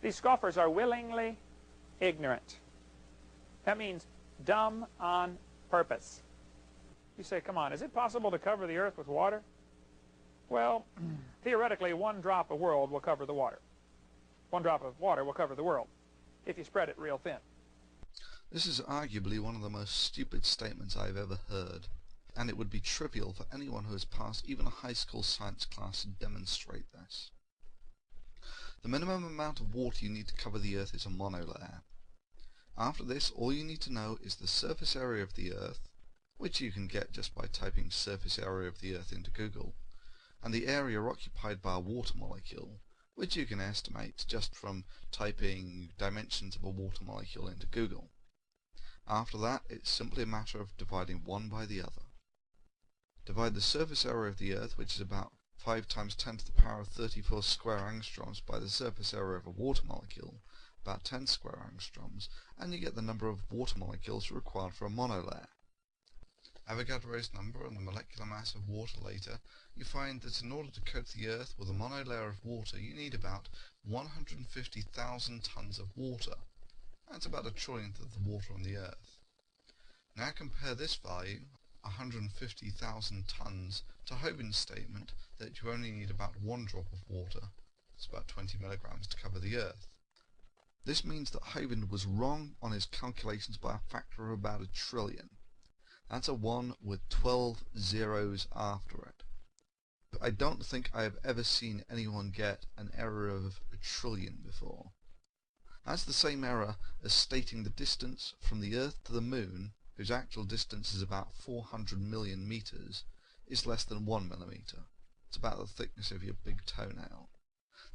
These scoffers are willingly ignorant. That means dumb on purpose. You say, come on, is it possible to cover the earth with water? Well, theoretically, one drop of world will cover the water. One drop of water will cover the world if you spread it real thin. This is arguably one of the most stupid statements I've ever heard, and it would be trivial for anyone who has passed even a high school science class to demonstrate this. The minimum amount of water you need to cover the Earth is a monolayer. After this, all you need to know is the surface area of the Earth, which you can get just by typing surface area of the Earth into Google, and the area occupied by a water molecule, which you can estimate just from typing dimensions of a water molecule into Google. After that, it's simply a matter of dividing one by the other. Divide the surface area of the Earth, which is about 5 times 10 to the power of 34 square angstroms, by the surface area of a water molecule, about 10 square angstroms, and you get the number of water molecules required for a monolayer. Avogadro's number and the molecular mass of water later, you find that in order to coat the Earth with a monolayer of water, you need about 150,000 tons of water. That's about a trillionth of the water on the Earth. Now compare this value, 150,000 tons, to Hovine's statement that you only need about 1 drop of water. It's about 20 milligrams to cover the Earth. This means that Hovine was wrong on his calculations by a factor of about 1 trillion. That's a 1 with 12 zeros after it. I don't think I have ever seen anyone get an error of 1 trillion before. That's the same error as stating the distance from the Earth to the Moon, whose actual distance is about 400 million meters, is less than 1 millimeter. It's about the thickness of your big toenail.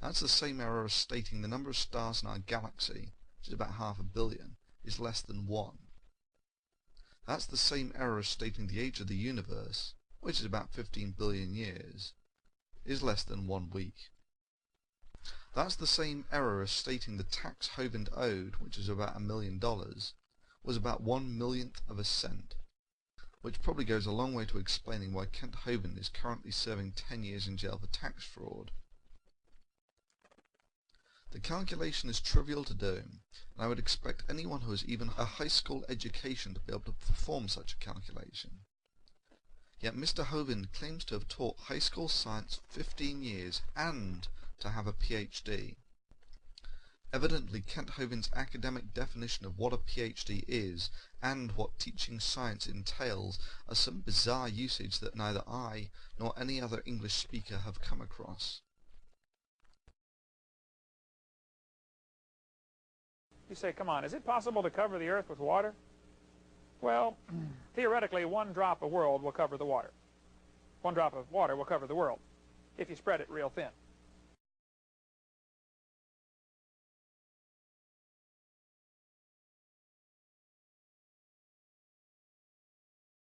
That's the same error as stating the number of stars in our galaxy, which is about 500 million, is less than 1. That's the same error as stating the age of the universe, which is about 15 billion years, is less than 1 week. That's the same error as stating the tax Hovine owed, which is about $1 million, was about 1/1,000,000th of a cent, which probably goes a long way to explaining why Kent Hovine is currently serving 10 years in jail for tax fraud. The calculation is trivial to do, and I would expect anyone who has even a high school education to be able to perform such a calculation. Yet Mr. Hovine claims to have taught high school science 15 years and to have a PhD. Evidently, Kent Hovine's academic definition of what a PhD is and what teaching science entails are some bizarre usage that neither I nor any other English speaker have come across. You say, come on, is it possible to cover the earth with water? Well, theoretically, 1 drop of world will cover the water. 1 drop of water will cover the world if you spread it real thin.